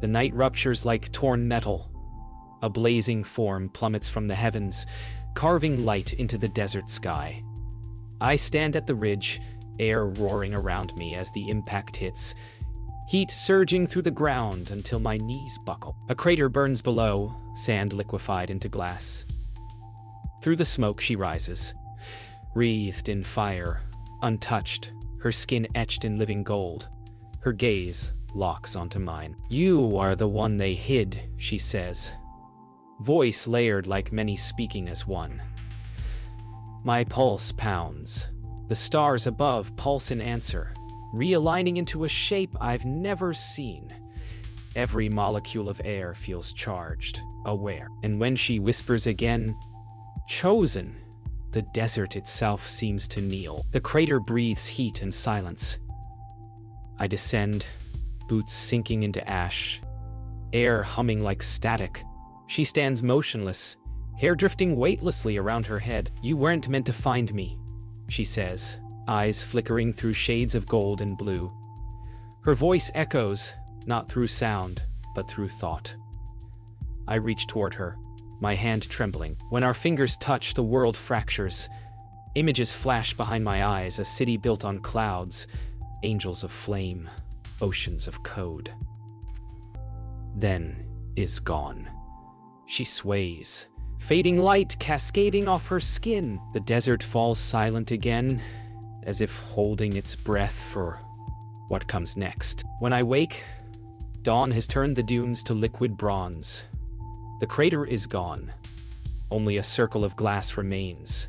The night ruptures like torn metal. A blazing form plummets from the heavens, carving light into the desert sky. I stand at the ridge, air roaring around me as the impact hits, heat surging through the ground until my knees buckle. A crater burns below, sand liquefied into glass. Through the smoke she rises, wreathed in fire, untouched, her skin etched in living gold. Her gaze locks onto mine. "You are the one they hid," she says, voice layered like many speaking as one. My pulse pounds. The stars above pulse in answer, realigning into a shape I've never seen. Every molecule of air feels charged, aware. And when she whispers again, "Chosen," the desert itself seems to kneel. The crater breathes heat and silence. I descend, boots sinking into ash, air humming like static. She stands motionless, hair drifting weightlessly around her head. "You weren't meant to find me," she says, eyes flickering through shades of gold and blue. Her voice echoes, not through sound, but through thought. I reach toward her, my hand trembling. When our fingers touch, the world fractures. Images flash behind my eyes, a city built on clouds, angels of flame, oceans of code. Then is gone. She sways, fading light cascading off her skin. The desert falls silent again, as if holding its breath for what comes next. When I wake, dawn has turned the dunes to liquid bronze. The crater is gone. Only a circle of glass remains,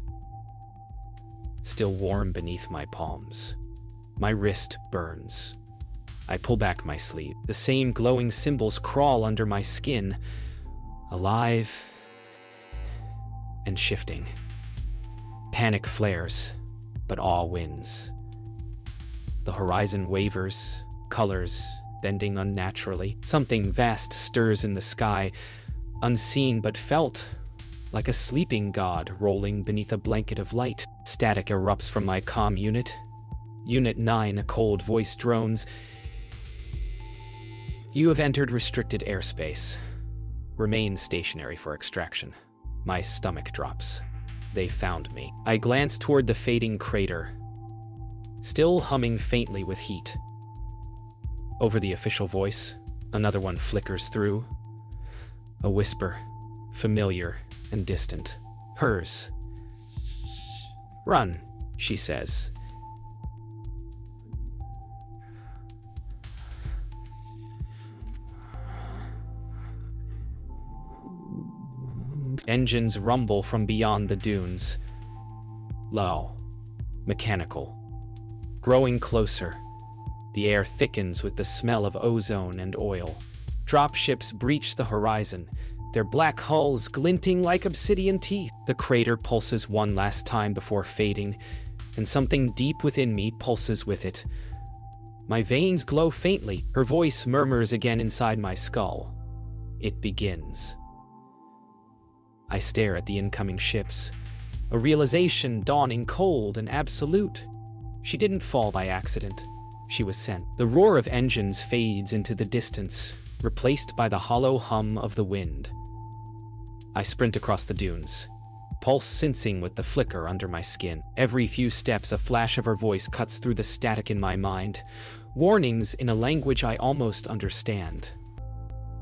still warm beneath my palms. My wrist burns. I pull back my sleeve. The same glowing symbols crawl under my skin, alive and shifting. Panic flares, but awe wins. The horizon wavers, colors bending unnaturally. Something vast stirs in the sky, unseen but felt, like a sleeping god rolling beneath a blanket of light. Static erupts from my comm unit. Unit 9, a cold voice drones. "You have entered restricted airspace. Remain stationary for extraction." My stomach drops. They found me. I glance toward the fading crater, still humming faintly with heat. Over the official voice, another one flickers through. A whisper, familiar and distant. Hers. "Run," she says. Engines rumble from beyond the dunes. Low, mechanical, growing closer. The air thickens with the smell of ozone and oil. Dropships breach the horizon, their black hulls glinting like obsidian teeth. The crater pulses one last time before fading, and something deep within me pulses with it. My veins glow faintly. Her voice murmurs again inside my skull. It begins. I stare at the incoming ships, a realization dawning cold and absolute. She didn't fall by accident. She was sent. The roar of engines fades into the distance, replaced by the hollow hum of the wind. I sprint across the dunes, pulse sensing with the flicker under my skin. Every few steps, a flash of her voice cuts through the static in my mind, warnings in a language I almost understand.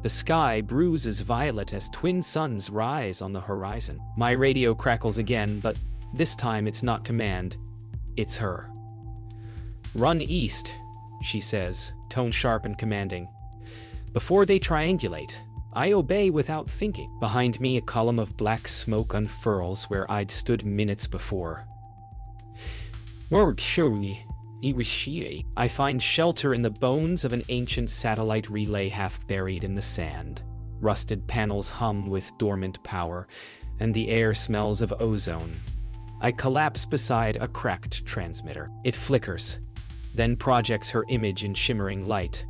The sky bruises violet as twin suns rise on the horizon. My radio crackles again, but this time it's not command, it's her. "Run east," she says, tone sharp and commanding. Before they triangulate, I obey without thinking. Behind me, a column of black smoke unfurls where I'd stood minutes before. I find shelter in the bones of an ancient satellite relay half buried in the sand. Rusted panels hum with dormant power, and the air smells of ozone. I collapse beside a cracked transmitter. It flickers, then projects her image in shimmering light.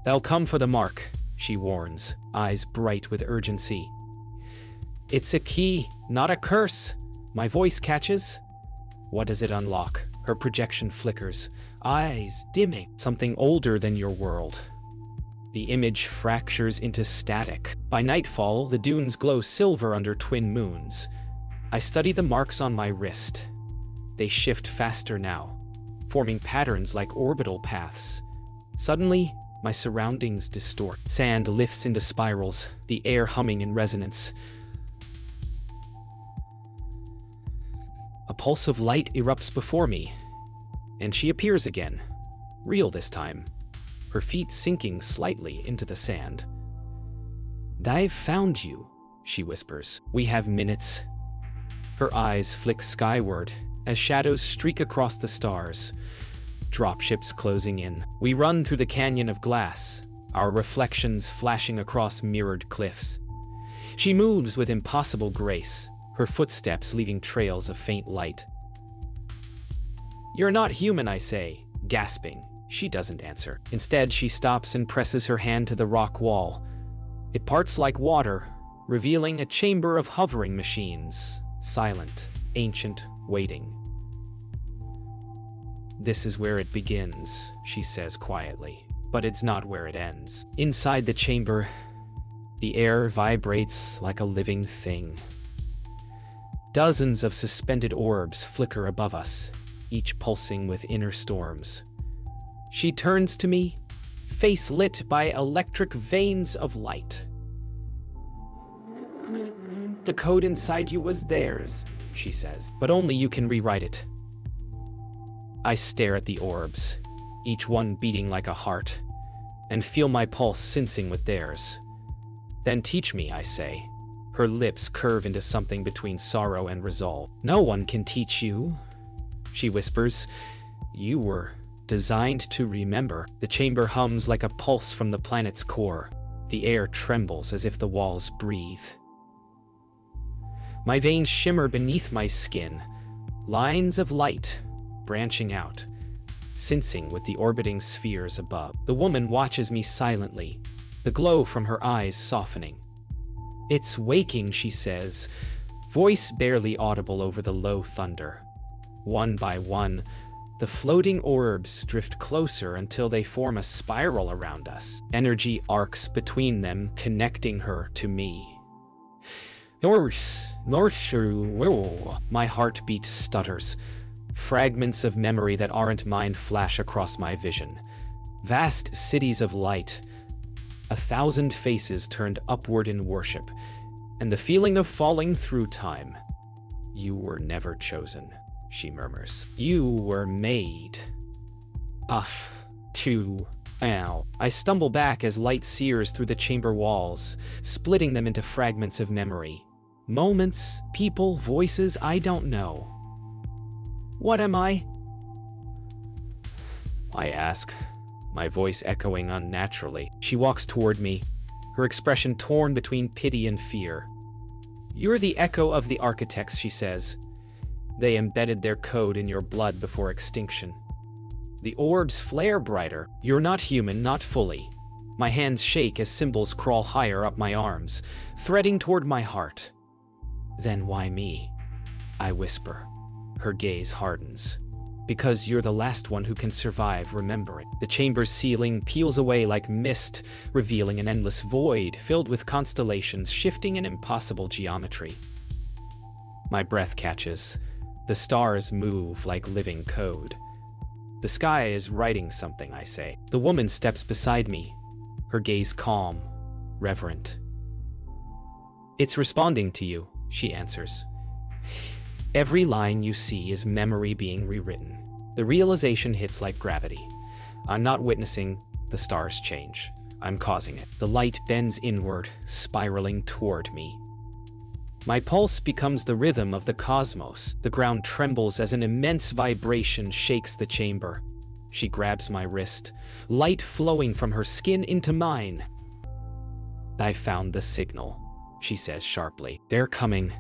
"They'll come for the mark," she warns, eyes bright with urgency. "It's a key, not a curse," my voice catches. What does it unlock? Her projection flickers, eyes dimming. "Something older than your world. The image fractures into static. By nightfall, the dunes glow silver under twin moons. I study the marks on my wrist. They shift faster now, forming patterns like orbital paths. Suddenly, my surroundings distort. Sand lifts into spirals, the air humming in resonance. A pulse of light erupts before me, and she appears again, real this time, her feet sinking slightly into the sand. "I've found you," she whispers. "We have minutes." Her eyes flick skyward as shadows streak across the stars. Dropships closing in. We run through the canyon of glass, our reflections flashing across mirrored cliffs. She moves with impossible grace, her footsteps leaving trails of faint light. "You're not human," I say, gasping. She doesn't answer. Instead, she stops and presses her hand to the rock wall. It parts like water, revealing a chamber of hovering machines, silent, ancient, waiting. "This is where it begins," she says quietly, but it's not where it ends. Inside the chamber, the air vibrates like a living thing. Dozens of suspended orbs flicker above us, each pulsing with inner storms. She turns to me, face lit by electric veins of light. "The code inside you was theirs," she says, "but only you can rewrite it." I stare at the orbs, each one beating like a heart, and feel my pulse sensing with theirs. "Then teach me," I say. Her lips curve into something between sorrow and resolve. "No one can teach you," she whispers. "You were designed to remember." The chamber hums like a pulse from the planet's core. The air trembles as if the walls breathe. My veins shimmer beneath my skin, lines of light branching out, sensing with the orbiting spheres above. The woman watches me silently, the glow from her eyes softening. "It's waking," she says, voice barely audible over the low thunder. One by one, the floating orbs drift closer until they form a spiral around us. Energy arcs between them, connecting her to me. My heartbeat stutters. Fragments of memory that aren't mine flash across my vision. Vast cities of light, 1,000 faces turned upward in worship, and the feeling of falling through time. "You were never chosen," she murmurs. "You were made." Ow. I stumble back as light sears through the chamber walls, splitting them into fragments of memory. Moments, people, voices I don't know. "What am I?" I ask, my voice echoing unnaturally. She walks toward me, her expression torn between pity and fear. "You're the echo of the architects," she says. "They embedded their code in your blood before extinction." The orbs flare brighter. "You're not human, not fully." My hands shake as symbols crawl higher up my arms, threading toward my heart. "Then why me?" I whisper. Her gaze hardens. "Because you're the last one who can survive remembering." The chamber's ceiling peels away like mist, revealing an endless void filled with constellations shifting in impossible geometry. My breath catches. The stars move like living code. "The sky is writing something," I say. The woman steps beside me, her gaze calm, reverent. "It's responding to you," she answers. "Every line you see is memory being rewritten." The realization hits like gravity. I'm not witnessing the stars change. I'm causing it. The light bends inward, spiraling toward me. My pulse becomes the rhythm of the cosmos. The ground trembles as an immense vibration shakes the chamber. She grabs my wrist, light flowing from her skin into mine. "I found the signal," she says sharply. "They're coming."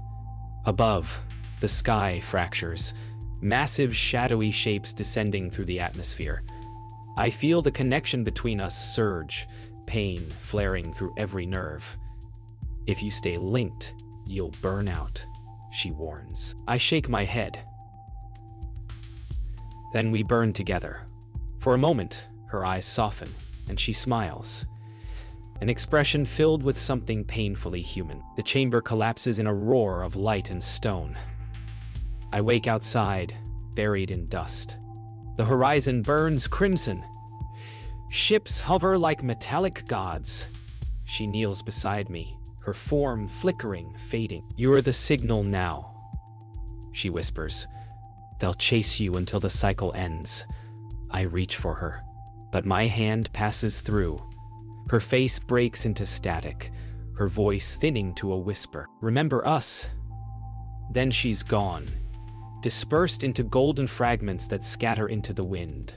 Above, the sky fractures, massive shadowy shapes descending through the atmosphere. I feel the connection between us surge, pain flaring through every nerve. "If you stay linked, you'll burn out," she warns. I shake my head. "Then we burn together." For a moment, her eyes soften, and she smiles. an expression filled with something painfully human. The chamber collapses in a roar of light and stone. I wake outside, buried in dust. The horizon burns crimson. Ships hover like metallic gods. She kneels beside me, her form flickering, fading. "You're the signal now," she whispers. "They'll chase you until the cycle ends." I reach for her, but my hand passes through. Her face breaks into static, her voice thinning to a whisper. "Remember us?" Then she's gone, dispersed into golden fragments that scatter into the wind.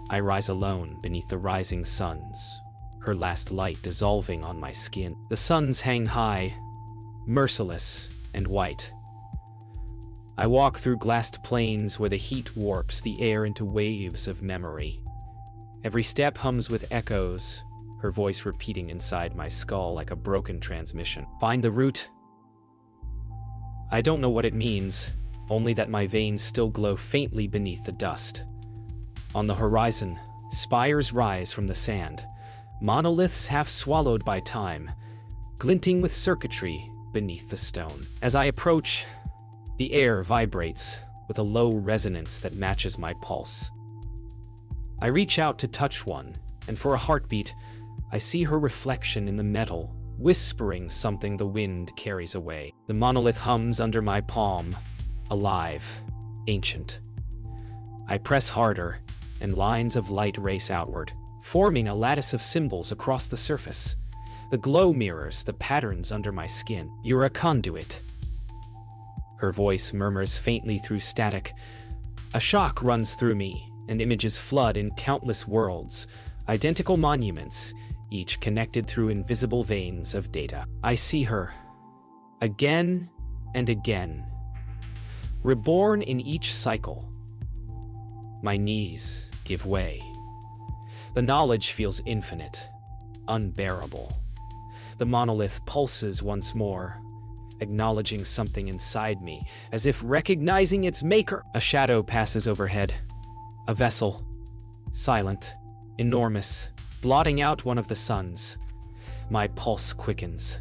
I rise alone beneath the rising suns, her last light dissolving on my skin. The suns hang high, merciless and white. I walk through glassed plains where the heat warps the air into waves of memory. Every step hums with echoes, her voice repeating inside my skull like a broken transmission. "Find the root." I don't know what it means, only that my veins still glow faintly beneath the dust. On the horizon, spires rise from the sand, monoliths half swallowed by time, glinting with circuitry beneath the stone. As I approach, the air vibrates with a low resonance that matches my pulse. I reach out to touch one, and for a heartbeat, I see her reflection in the metal, whispering something the wind carries away. The monolith hums under my palm, alive, ancient. I press harder, and lines of light race outward, forming a lattice of symbols across the surface. The glow mirrors the patterns under my skin. "You're a conduit." Her voice murmurs faintly through static. A shock runs through me, and images flood in countless worlds, identical monuments, each connected through invisible veins of data. I see her, again and again, reborn in each cycle. My knees give way. The knowledge feels infinite, unbearable. The monolith pulses once more, acknowledging something inside me, as if recognizing its maker. A shadow passes overhead, a vessel, silent, enormous, blotting out one of the suns. My pulse quickens.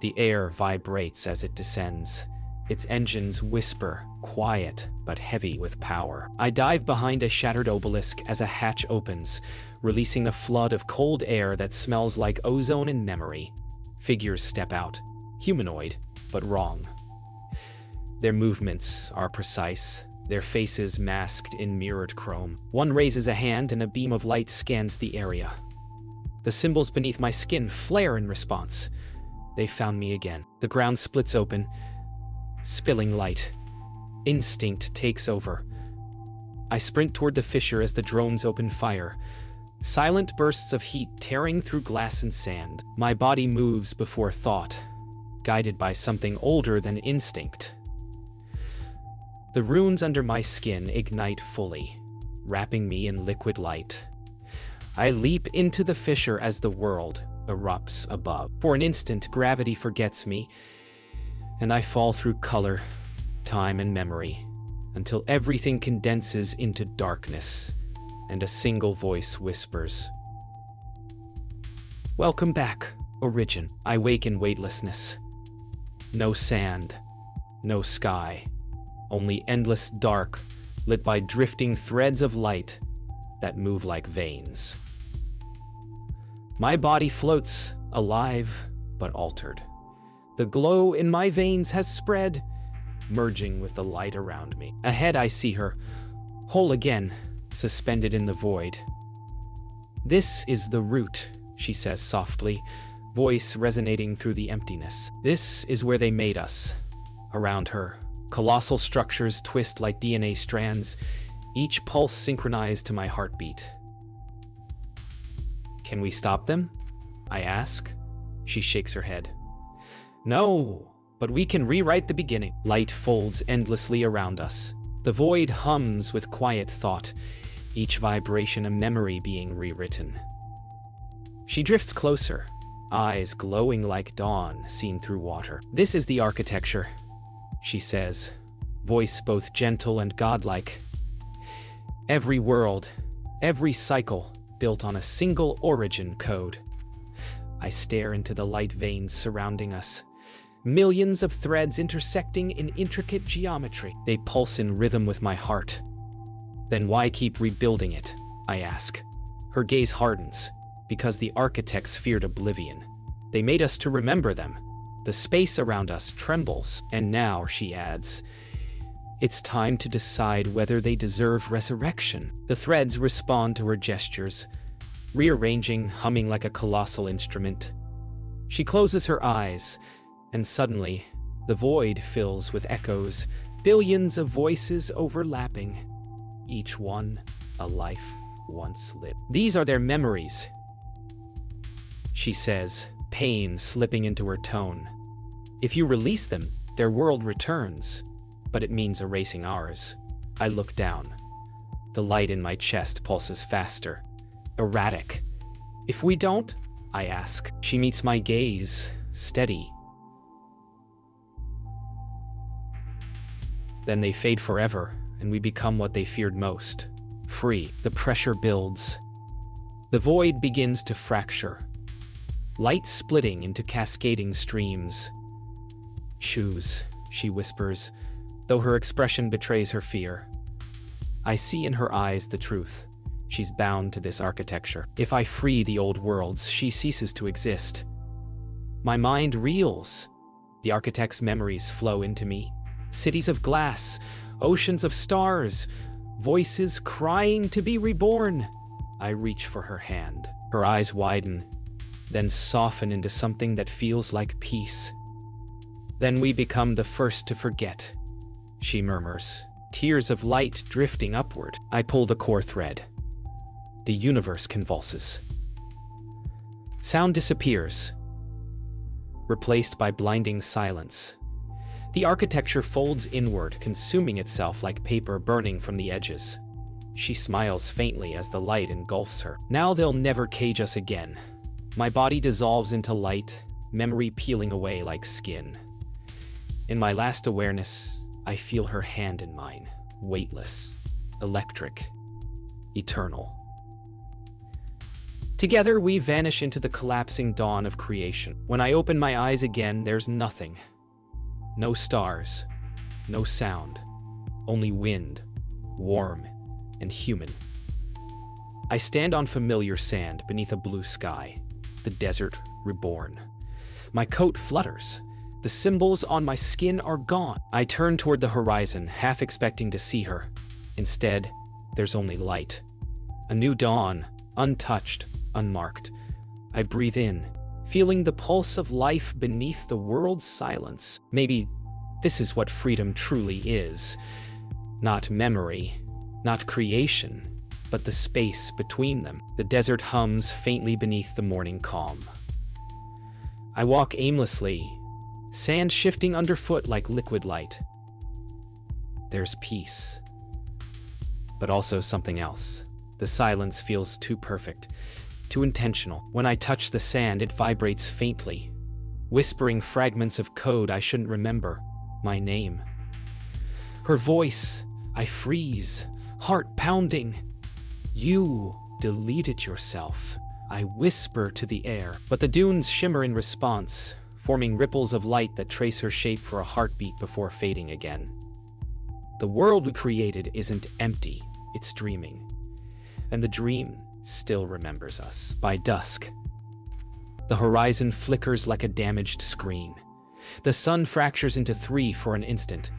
The air vibrates as it descends. Its engines whisper, quiet but heavy with power. I dive behind a shattered obelisk as a hatch opens, releasing a flood of cold air that smells like ozone and memory. Figures step out, humanoid, but wrong. Their movements are precise, their faces masked in mirrored chrome. One raises a hand and a beam of light scans the area. The symbols beneath my skin flare in response. They found me again. The ground splits open, spilling light. Instinct takes over. I sprint toward the fissure as the drones open fire. Silent bursts of heat tearing through glass and sand. My body moves before thought, guided by something older than instinct. The runes under my skin ignite fully, wrapping me in liquid light. I leap into the fissure as the world erupts above. For an instant, gravity forgets me, and I fall through color, time, and memory, until everything condenses into darkness, and a single voice whispers, "Welcome back, Origin." I wake in weightlessness. No sand, no sky, only endless dark, lit by drifting threads of light that move like veins. My body floats, alive but altered. The glow in my veins has spread, merging with the light around me. Ahead I see her, whole again, suspended in the void. "This is the root," she says softly, voice resonating through the emptiness. "This is where they made us." Around her, colossal structures twist like DNA strands, each pulse synchronized to my heartbeat. "Can we stop them?" I ask. She shakes her head. "No, but we can rewrite the beginning." Light folds endlessly around us. The void hums with quiet thought, each vibration a memory being rewritten. She drifts closer, eyes glowing like dawn seen through water. "This is the architecture," she says, voice both gentle and godlike. "Every world, every cycle built on a single origin code." I stare into the light veins surrounding us. Millions of threads intersecting in intricate geometry. They pulse in rhythm with my heart. Then why keep rebuilding it? I ask. Her gaze hardens. Because the architects feared oblivion. They made us to remember them. The space around us trembles. And now, she adds, it's time to decide whether they deserve resurrection. The threads respond to her gestures, rearranging, humming like a colossal instrument. She closes her eyes, and suddenly, the void fills with echoes, billions of voices overlapping, each one a life once lived. These are their memories, she says, pain slipping into her tone. If you release them, their world returns, but it means erasing ours. I look down. The light in my chest pulses faster, erratic. If we don't? I ask. She meets my gaze, steady. Then they fade forever, and we become what they feared most. Free. The pressure builds. The void begins to fracture. Light splitting into cascading streams. Choose, she whispers, though her expression betrays her fear. I see in her eyes the truth. She's bound to this architecture. If I free the old worlds, she ceases to exist. My mind reels. The architect's memories flow into me. Cities of glass, oceans of stars, voices crying to be reborn. I reach for her hand. Her eyes widen, then soften into something that feels like peace. Then we become the first to forget, she murmurs, tears of light drifting upward. I pull the core thread. The universe convulses. Sound disappears, replaced by blinding silence. The architecture folds inward, consuming itself like paper burning from the edges. She smiles faintly as the light engulfs her. Now they'll never cage us again. My body dissolves into light, memory peeling away like skin. In my last awareness, I feel her hand in mine, weightless, electric, eternal. Together, we vanish into the collapsing dawn of creation. When I open my eyes again, there's nothing. No stars, no sound, only wind, warm and human. I stand on familiar sand beneath a blue sky, the desert reborn. My coat flutters. The symbols on my skin are gone. I turn toward the horizon, half expecting to see her. Instead, there's only light. A new dawn, untouched, unmarked. I breathe in, feeling the pulse of life beneath the world's silence. Maybe this is what freedom truly is. Not memory, not creation, but the space between them. The desert hums faintly beneath the morning calm. I walk aimlessly, sand shifting underfoot like liquid light. There's peace, but also something else. The silence feels too perfect, too intentional. When I touch the sand, it vibrates faintly, whispering fragments of code I shouldn't remember. My name. Her voice, I freeze, heart pounding. You deleted yourself. I whisper to the air, but the dunes shimmer in response, forming ripples of light that trace her shape for a heartbeat before fading again. The world we created isn't empty, it's dreaming. And the dream still remembers us. By dusk, the horizon flickers like a damaged screen. The sun fractures into three for an instant,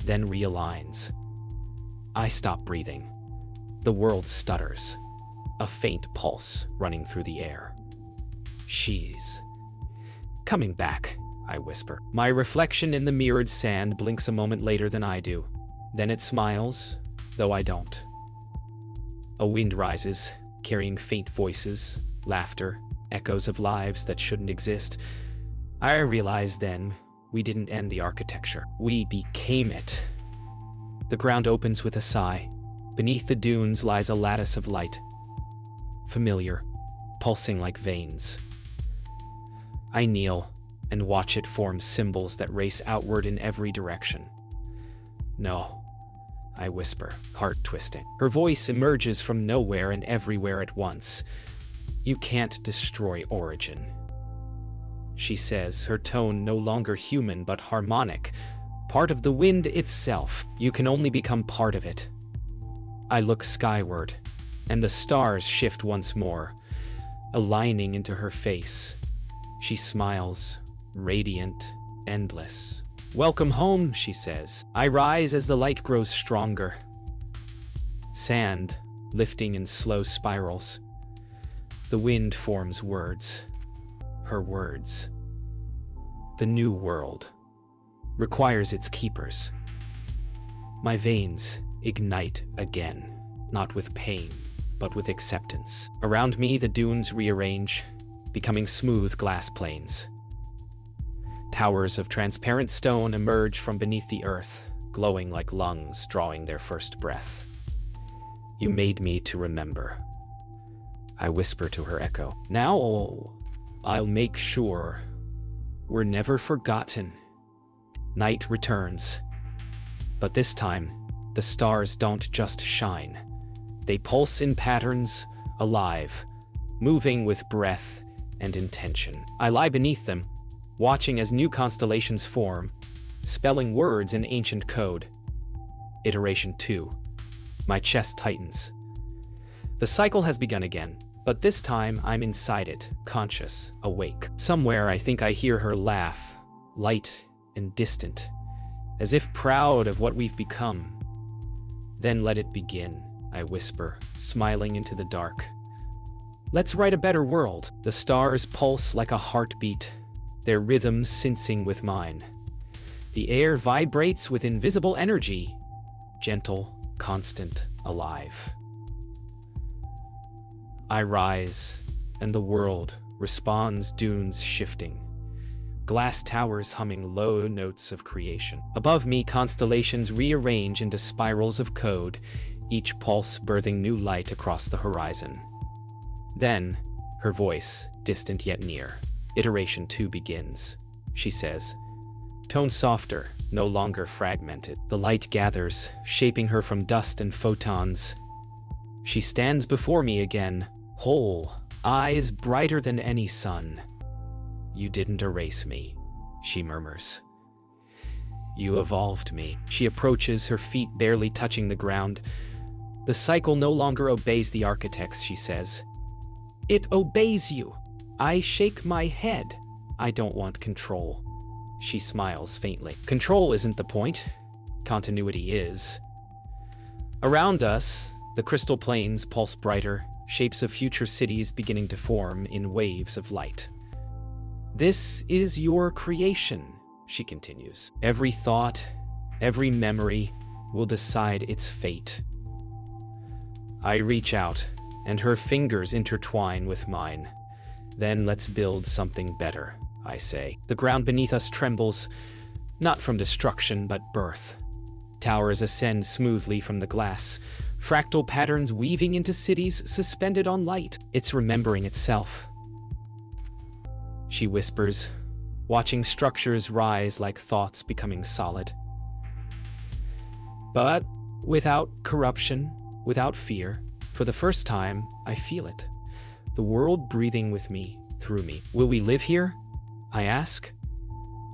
then realigns. I stop breathing. The world stutters, a faint pulse running through the air. She's coming back, I whisper. My reflection in the mirrored sand blinks a moment later than I do. Then it smiles, though I don't. A wind rises, carrying faint voices, laughter, echoes of lives that shouldn't exist. I realize then we didn't end the architecture. We became it. The ground opens with a sigh. Beneath the dunes lies a lattice of light. Familiar, pulsing like veins. I kneel and watch it form symbols that race outward in every direction. No, I whisper, heart twisting. Her voice emerges from nowhere and everywhere at once. You can't destroy origin. she says, her tone no longer human but harmonic. Part of the wind itself. You can only become part of it. I look skyward, and the stars shift once more, aligning into her face. She smiles, radiant, endless. Welcome home, she says. I rise as the light grows stronger. Sand, lifting in slow spirals. The wind forms words. Her words. The new world requires its keepers. My veins ignite again, not with pain, but with acceptance. Around me, the dunes rearrange, becoming smooth glass plains. Towers of transparent stone emerge from beneath the earth, glowing like lungs drawing their first breath. You made me to remember. I whisper to her echo. Now, I'll make sure we're never forgotten. Night returns, but this time, the stars don't just shine. They pulse in patterns, alive, moving with breath and intention. I lie beneath them, watching as new constellations form, spelling words in ancient code. Iteration 2. My chest tightens. The cycle has begun again, but this time I'm inside it, conscious, awake. Somewhere I think I hear her laugh, light and distant, as if proud of what we've become. Then let it begin, I whisper, smiling into the dark. Let's write a better world. The stars pulse like a heartbeat, their rhythm syncing with mine. The air vibrates with invisible energy, gentle, constant, alive. I rise, and the world responds, dunes shifting. Glass towers humming low notes of creation. Above me, constellations rearrange into spirals of code, each pulse birthing new light across the horizon. Then, her voice, distant yet near. Iteration 2 begins, she says. Tone softer, no longer fragmented. The light gathers, shaping her from dust and photons. She stands before me again, whole, eyes brighter than any sun. You didn't erase me, she murmurs. You evolved me. She approaches, her feet barely touching the ground. The cycle no longer obeys the architects, she says. It obeys you. I shake my head. I don't want control. She smiles faintly. Control isn't the point. Continuity is. Around us, the crystal plains pulse brighter, shapes of future cities beginning to form in waves of light. This is your creation, she continues. Every thought, every memory will decide its fate. I reach out, and her fingers intertwine with mine. Then let's build something better, I say. The ground beneath us trembles, not from destruction, but birth. Towers ascend smoothly from the glass, fractal patterns weaving into cities suspended on light. It's remembering itself. She whispers, watching structures rise like thoughts becoming solid. But without corruption, without fear, for the first time, I feel it. The world breathing with me, through me. Will we live here? I ask.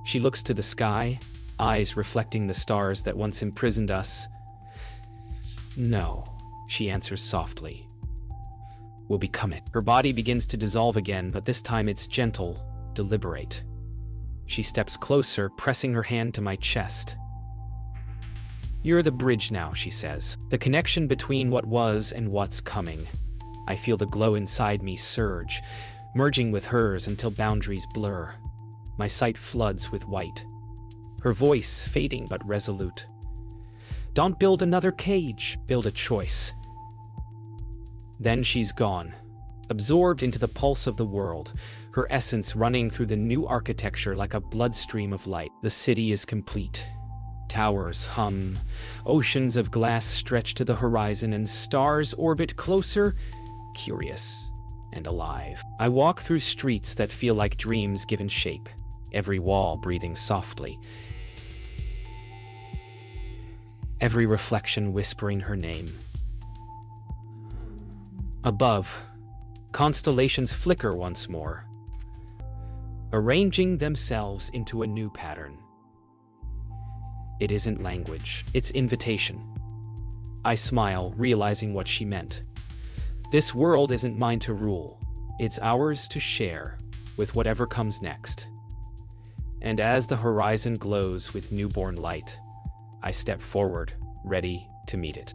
She looks to the sky, eyes reflecting the stars that once imprisoned us. No, she answers softly. We'll become it. Her body begins to dissolve again, but this time it's gentle, deliberate. She steps closer, pressing her hand to my chest. You're the bridge now, she says. The connection between what was and what's coming. I feel the glow inside me surge, merging with hers until boundaries blur. My sight floods with white. Her voice fading but resolute. Don't build another cage, build a choice. Then she's gone, absorbed into the pulse of the world, her essence running through the new architecture like a bloodstream of light. The city is complete. Towers hum, oceans of glass stretch to the horizon, and stars orbit closer, curious and alive. I walk through streets that feel like dreams given shape, every wall breathing softly, every reflection whispering her name. Above, constellations flicker once more. arranging themselves into a new pattern. It isn't language, it's invitation. I smile, realizing what she meant. This world isn't mine to rule, it's ours to share with whatever comes next. And as the horizon glows with newborn light, I step forward, ready to meet it.